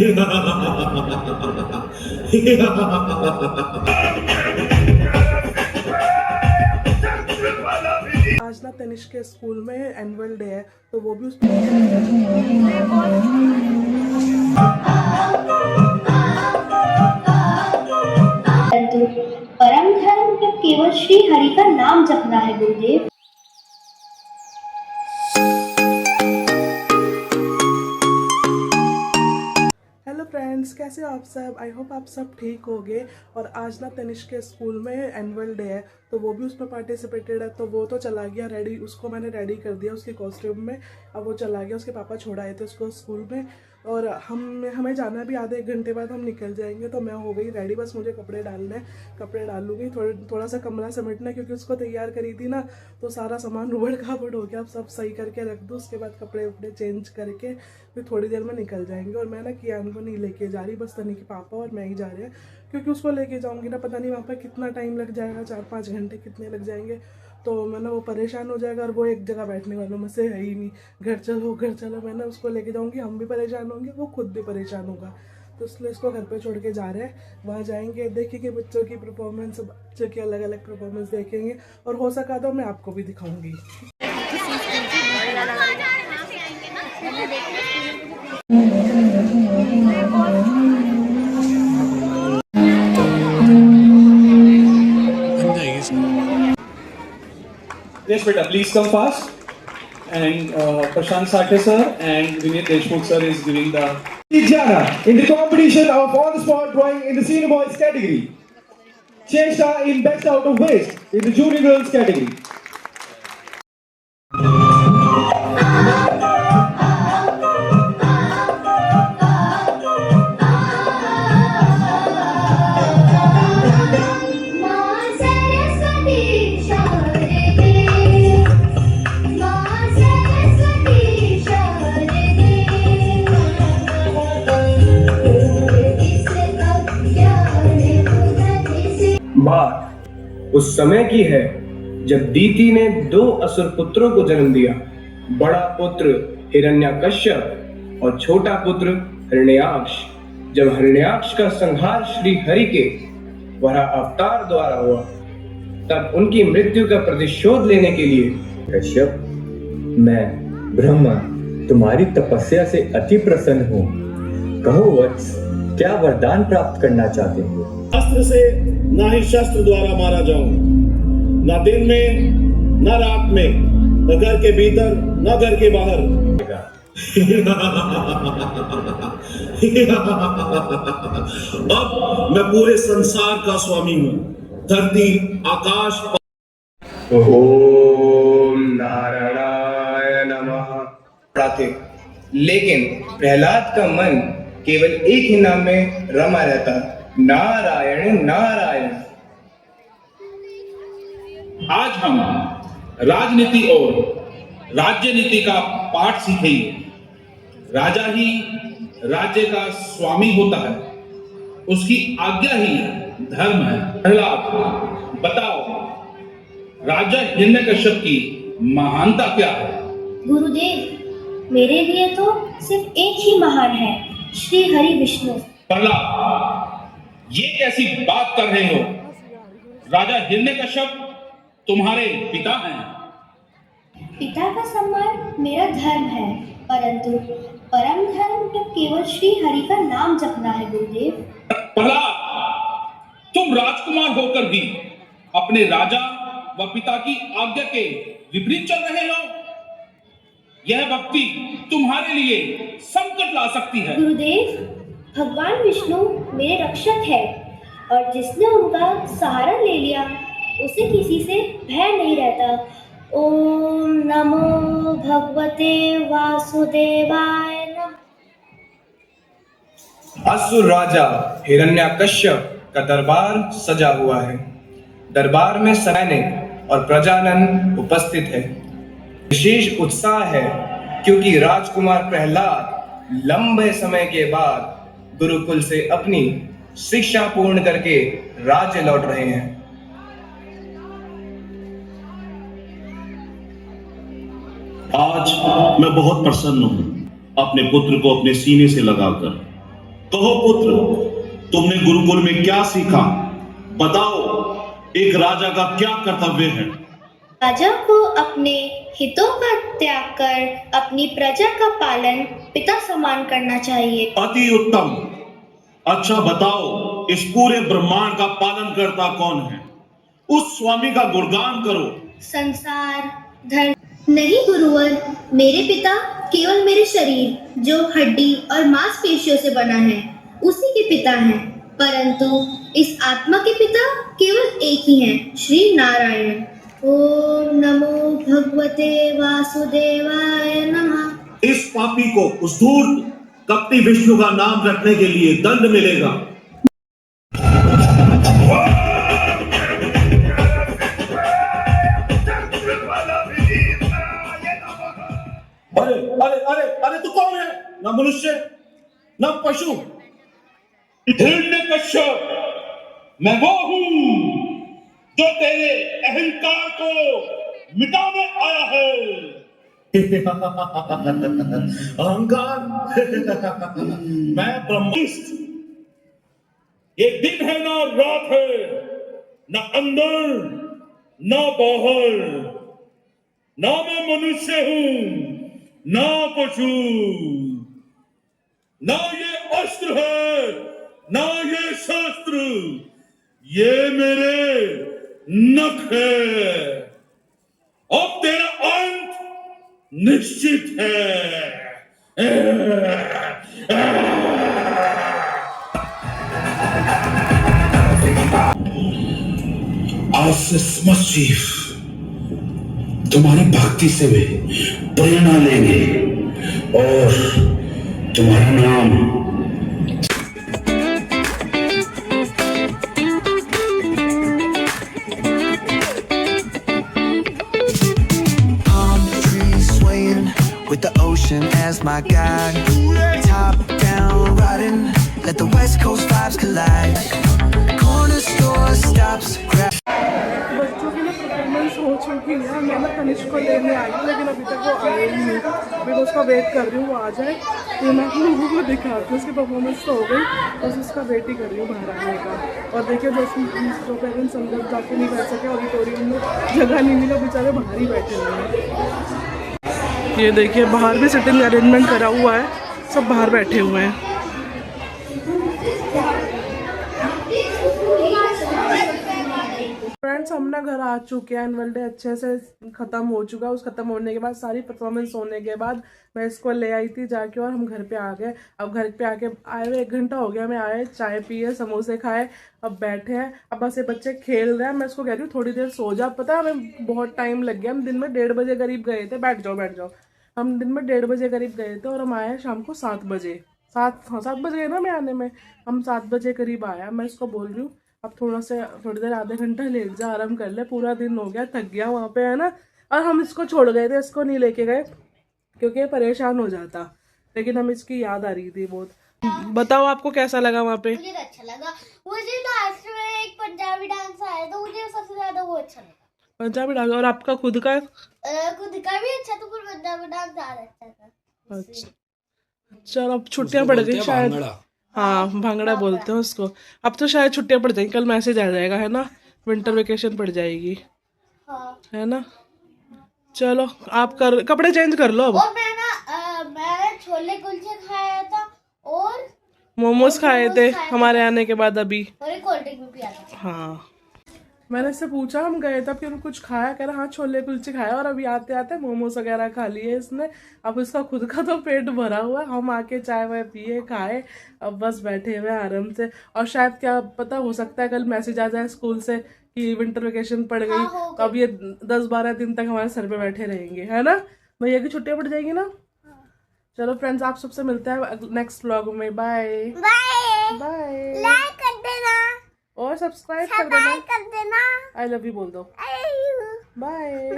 आज ना तनिष्क के स्कूल में एनुअल डे है, तो वो भी परम धर्म में केवल श्री हरि का नाम जपना है गुरुदेव। हेलो फ्रेंड्स, कैसे हो आप सब? आई होप आप सब ठीक होगे। और आज ना तनिष्क के स्कूल में एनुअल डे है, तो वो भी उसमें पार्टिसिपेटेड है। तो वो तो चला गया रेडी, उसको मैंने रेडी कर दिया उसके कॉस्ट्यूम में। अब वो चला गया, उसके पापा छोड़ आए थे उसको स्कूल में। और हमें जाना भी आधे 1 घंटे बाद हम निकल जाएंगे। तो मैं हो गई रेडी, बस मुझे कपड़े डालने हैं, कपड़े डालूंगी। थोड़ा सा कमरा समेटना है, क्योंकि उसको तैयार करी थी ना, तो सारा सामान उबड़ खाबड़ हो गया। अब सब सही करके रख दूँ, उसके बाद कपड़े उपड़े चेंज करके फिर थोड़ी देर में निकल जाएंगे। और मैं ना कियान को नहीं लेके जा रही, बस तनी के पापा और मैं ही जा रहे हैं, क्योंकि उसको लेके जाऊंगी ना, पता नहीं वहाँ पर कितना टाइम लग जाएगा, 4-5 घंटे कितने लग जाएंगे। तो मैं ना वो परेशान हो जाएगा, और वो एक जगह बैठने वालों में से है ही नहीं। घर चलो, मैं ना उसको लेके जाऊंगी, हम भी परेशान होंगे, वो खुद भी परेशान होगा। तो इसलिए इसको घर पे छोड़ के जा रहे हैं। वहाँ जाएंगे, देखेंगे बच्चों की परफॉर्मेंस, बच्चों की अलग अलग परफॉर्मेंस देखेंगे, और हो सका तो मैं आपको भी दिखाऊंगी। Yes, beta, please come fast. And Prashant Sathe sir and Vinit Deshmukh sir is giving the Jana in the competition of on-the-spot drawing in the senior boys category. Shesha in best out of waste in the junior girls category. बात उस समय की है जब दीति ने 2 असुर पुत्रों को जन्म दिया। बड़ा पुत्र हिरण्यकश्यप और छोटा पुत्र हिरण्याक्ष। जब हिरण्याक्ष का संहार श्री हरि के वराह अवतार द्वारा हुआ, तब उनकी मृत्यु का प्रतिशोध लेने के लिए कश्यप, मैं ब्रह्मा तुम्हारी तपस्या से अति प्रसन्न हूँ। कहो वत्स, क्या वरदान प्राप्त करना चाहते हो? अस्त्र से ना ही शस्त्र द्वारा मारा जाऊं, ना दिन में ना रात में, न घर के भीतर न घर के बाहर। अब मैं पूरे संसार का स्वामी हूं, धरती आकाश। ओम नारायणाय नमः प्रातः। लेकिन प्रहलाद का मन केवल एक ही नाम में रमा रहता, नारायण नारायण। आज हम राजनीति और राज्य नीति का पाठ सीखेंगे। राजा ही राज्य का स्वामी होता है, उसकी आज्ञा ही धर्म है। प्रहलाद, बताओ राजा हिरण्यकश्यप की महानता क्या है? गुरुदेव, मेरे लिए तो सिर्फ एक ही महान है, श्री हरि विष्णु। प्रहलाद, ये कैसी बात कर रहे हो? राजा हिरण्यकश्यप तुम्हारे पिता हैं। पिता का सम्मान मेरा धर्म है, परंतु परम धर्म में केवल श्री हरि का नाम जपना है गुरुदेव। प्रहलाद, तुम राजकुमार होकर भी अपने राजा व पिता की आज्ञा के विपरीत चल रहे हो। यह भक्ति तुम्हारे लिए संकट ला सकती है। गुरुदेव, भगवान विष्णु मेरे रक्षक है, और जिसने उनका सहारा ले लिया उसे किसी से भय नहीं रहता। ओम नमो भगवते वासुदेवाय नमः। असुर राजा हिरण्यकश्यप का दरबार सजा हुआ है। दरबार में सैनिक और प्रजानन उपस्थित है। विशेष उत्साह है, क्योंकि राजकुमार प्रहलाद लंबे समय के बाद गुरुकुल से अपनी शिक्षा पूर्ण करके राज्य लौट रहे हैं। आज मैं बहुत प्रसन्न हूं, अपने पुत्र को अपने सीने से लगाकर। कहो पुत्र, तुमने गुरुकुल में क्या सीखा? बताओ, एक राजा का क्या कर्तव्य है? राजा को अपने हितों का त्याग कर अपनी प्रजा का पालन पिता समान करना चाहिए। अति उत्तम। अच्छा बताओ, इस पूरे ब्रह्मांड का पालन करता कौन है? उस स्वामी का गुणगान करो। संसार, धर्म नहीं गुरुवर, मेरे पिता केवल मेरे शरीर जो हड्डी और मांसपेशियों से बना है उसी के पिता हैं, परंतु इस आत्मा के पिता केवल एक ही हैं, श्री नारायण। ओम नमो भगवते वासुदेवाय नमः। इस पापी को उस धूर्त कपटी विष्णु का नाम रखने के लिए दंड मिलेगा। अरे अरे अरे अरे तू कौन है? ना मनुष्य ना पशु। हिरण्यकश्यप, मैं वो हूं जो तेरे अहंकार को मिटाने आया है। अहंकार। मैं ब्रह्मिष्ठ। ये दिन है ना रात है, न अंदर न बाहर, ना मैं मनुष्य हूं ना पशु, ना ये अस्त्र है ना ये शस्त्र, ये मेरे नख है। अब तेरा अंत निश्चित है। आज से समझिए, तुम्हारी भक्ति से वे प्रेरणा लेंगे और तुम्हारा नाम with the ocean as my guide. Top down riding, let the west coast vibes collide. Corner store stops, grab. बच्चों की ना परफॉर्मेंस हो चुकी है। मैं ना तनिष्क को लेने आई हूँ, लेकिन अभी तक वो आए ही नहीं। मैं उसका वेट कर रही हूँ, वो आ जाए तो मैं लोगों को दिखाती हूँ। उसकी परफॉर्मेंस तो हो गई, बस उसका वेट ही कर रही हूँ बाहर आने का। और देखिए जो पेरेंट्स अंदर जाके नहीं बैठ सके, ऑडिटोरियम में जगह नहीं मिला, बेचारे बाहर ही बैठे हुए हैं। ये देखिए बाहर भी सिटिंग अरेंजमेंट करा हुआ है, सब बाहर बैठे हुए हैं। फ्रेंड्स, हम ना घर आ चुके हैं। एनुअल डे अच्छे से ख़त्म हो चुका है। उस ख़त्म होने के बाद सारी परफॉर्मेंस होने के बाद मैं इसको ले आई थी जाके, और हम घर पे आ गए। अब घर पे आके आए हुए 1 घंटा हो गया, मैं आए, चाय पिए, समोसे खाए, अब बैठे हैं। अब बस ये बच्चे खेल रहे हैं। मैं इसको कह रही हूँ थोड़ी देर सो जा। पता है हमें बहुत टाइम लग गया, हम दिन में 1:30 बजे करीब गए थे। बैठ जाओ बैठ जाओ। हम दिन में 1:30 बजे करीब गए थे और हम आए शाम को 7 बजे। 7 बज गए ना मैं आने में, हम 7 बजे करीब आया। मैं इसको बोल रही हूँ अब थोड़ी देर आधे घंटा लेट जा, आराम कर ले, पूरा दिन हो गया, थक गया वहाँ पे, है ना। और हम इसको छोड़ गए थे, इसको नहीं लेके गए क्योंकि ये परेशान हो जाता, लेकिन हम इसकी याद आ रही थी बहुत। बताओ आपको कैसा लगा वहाँ पे? मुझे अच्छा लगा। मुझे लास्ट में एक पंजाबी डांस आया तो मुझे सबसे ज्यादा वो अच्छा लगा, पंजाबी डांस। और आपका खुद का? खुद का भी अच्छा था, पर पंजाबी डांस ज्यादा अच्छा था। अच्छा, चलो अब छुट्टियाँ पड़ गई शायद। हाँ, भांगड़ा बोलते हैं उसको। अब तो शायद छुट्टियाँ पड़ जाएंगी, कल मैसेज आ जाएगा, है ना, विंटर वेकेशन पड़ जाएगी। हाँ। है ना। चलो आप कपड़े चेंज कर लो अब। और मैंने छोले कुलचे खाया था और मोमोज खाए थे हमारे आने के बाद अभी, और एक कोल्ड ड्रिंक भी पिया था। हाँ, मैंने इससे पूछा, हम गए तब कि कुछ खाया, कह रहा हाँ छोले कुलचे खाया, और अभी आते आते मोमोज वगैरह खा लिए इसने। अब इसका खुद का तो पेट भरा हुआ, हम आके चाय वाय पिए, खाए, अब बस बैठे हुए आराम से। और शायद क्या पता, हो सकता है कल मैसेज आ जाए स्कूल से कि विंटर वेकेशन पड़ गई। हाँ, तो अब ये 10-12 दिन तक हमारे सर पे बैठे रहेंगे, है ना। भैया की छुट्टियाँ पड़ जाएगी ना। चलो फ्रेंड्स, आप सबसे मिलते हैं नेक्स्ट व्लॉग में। बाय बाय, लाइक कर देना और सब्सक्राइब कर देना। आई लव यू बोल दो। I love you. बाय।